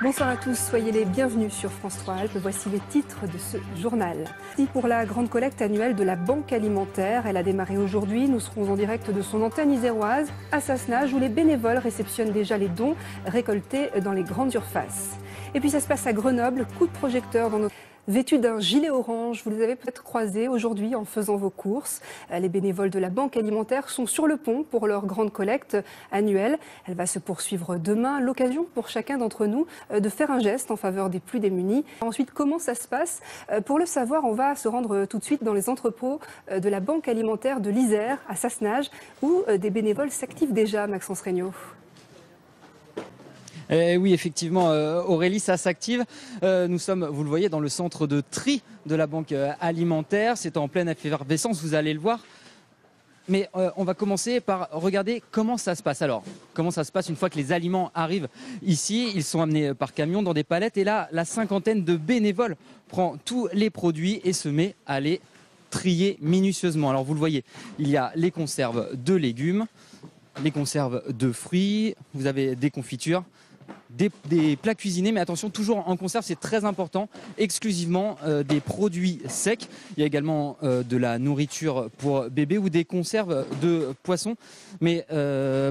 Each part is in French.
Bonsoir à tous, soyez les bienvenus sur France 3 Alpes. Voici les titres de ce journal. Pour la grande collecte annuelle de la Banque Alimentaire, elle a démarré aujourd'hui. Nous serons en direct de son antenne iséroise à Sassenage où les bénévoles réceptionnent déjà les dons récoltés dans les grandes surfaces. Et puis ça se passe à Grenoble, coup de projecteur dans nos... Vêtus d'un gilet orange, vous les avez peut-être croisés aujourd'hui en faisant vos courses. Les bénévoles de la Banque Alimentaire sont sur le pont pour leur grande collecte annuelle. Elle va se poursuivre demain. L'occasion pour chacun d'entre nous de faire un geste en faveur des plus démunis. Ensuite, comment ça se passe? Pour le savoir, on va se rendre tout de suite dans les entrepôts de la Banque Alimentaire de l'Isère à Sassenage où des bénévoles s'activent déjà, Maxence Regnault. Oui, effectivement, Aurélie, ça s'active. Nous sommes, vous le voyez, dans le centre de tri de la Banque Alimentaire. C'est en pleine effervescence, vous allez le voir. Mais on va commencer par regarder comment ça se passe. Alors, comment ça se passe une fois que les aliments arrivent ici? Ils sont amenés par camion dans des palettes. Et là, la cinquantaine de bénévoles prend tous les produits et se met à les trier minutieusement. Alors, vous le voyez, il y a les conserves de légumes, les conserves de fruits, vous avez des confitures, des plats cuisinés, mais attention, toujours en conserve, c'est très important, exclusivement des produits secs. Il y a également de la nourriture pour bébés ou des conserves de poissons. Mais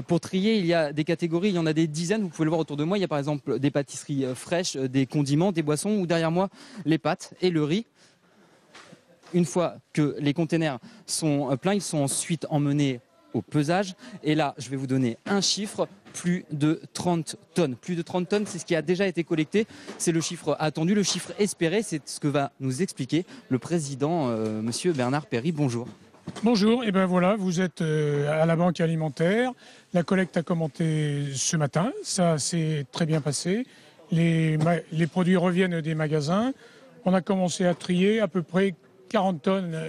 pour trier, il y a des catégories, il y en a des dizaines, vous pouvez le voir autour de moi. Il y a par exemple des pâtisseries fraîches, des condiments, des boissons, ou derrière moi, les pâtes et le riz. Une fois que les containers sont pleins, ils sont ensuite emmenés au pesage. Et là, je vais vous donner un chiffre, plus de 30 tonnes. Plus de 30 tonnes, c'est ce qui a déjà été collecté. C'est le chiffre attendu, le chiffre espéré. C'est ce que va nous expliquer le président, monsieur Bernard Perry. Bonjour. Bonjour, et ben voilà, vous êtes à la Banque Alimentaire. La collecte a commencé ce matin, ça s'est très bien passé. Les produits reviennent des magasins. On a commencé à trier à peu près 40 tonnes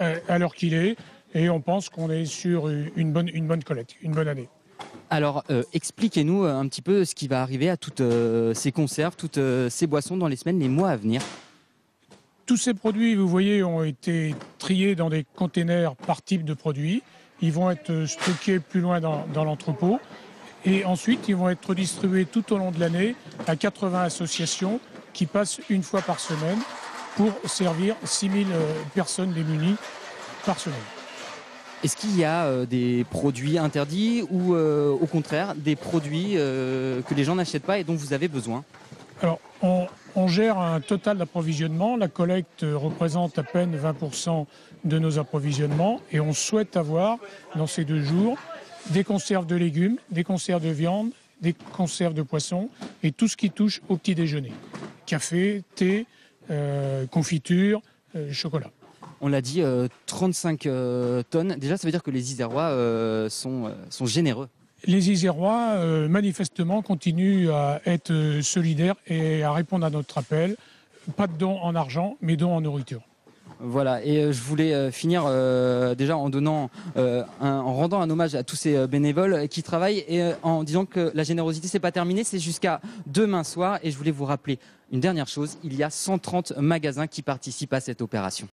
à l'heure qu'il est. Et on pense qu'on est sur une bonne collecte, une bonne année. Alors, expliquez-nous un petit peu ce qui va arriver à toutes ces conserves, toutes ces boissons dans les semaines, les mois à venir. Tous ces produits, vous voyez, ont été triés dans des containers par type de produit. Ils vont être stockés plus loin dans l'entrepôt. Et ensuite, ils vont être distribués tout au long de l'année à 80 associations qui passent une fois par semaine pour servir 6000 personnes démunies par semaine. Est-ce qu'il y a des produits interdits ou au contraire des produits que les gens n'achètent pas et dont vous avez besoin? Alors, on gère un total d'approvisionnement. La collecte représente à peine 20% de nos approvisionnements et on souhaite avoir, dans ces 2 jours, des conserves de légumes, des conserves de viande, des conserves de poissons et tout ce qui touche au petit déjeuner. Café, thé, confiture, chocolat. On l'a dit, 35 tonnes. Déjà, ça veut dire que les Isérois sont généreux. Les Isérois, manifestement, continuent à être solidaires et à répondre à notre appel. Pas de dons en argent, mais dons en nourriture. Voilà, et je voulais finir déjà en rendant un hommage à tous ces bénévoles qui travaillent et en disant que la générosité, c'est pas terminé, c'est jusqu'à demain soir. Et je voulais vous rappeler une dernière chose, il y a 130 magasins qui participent à cette opération.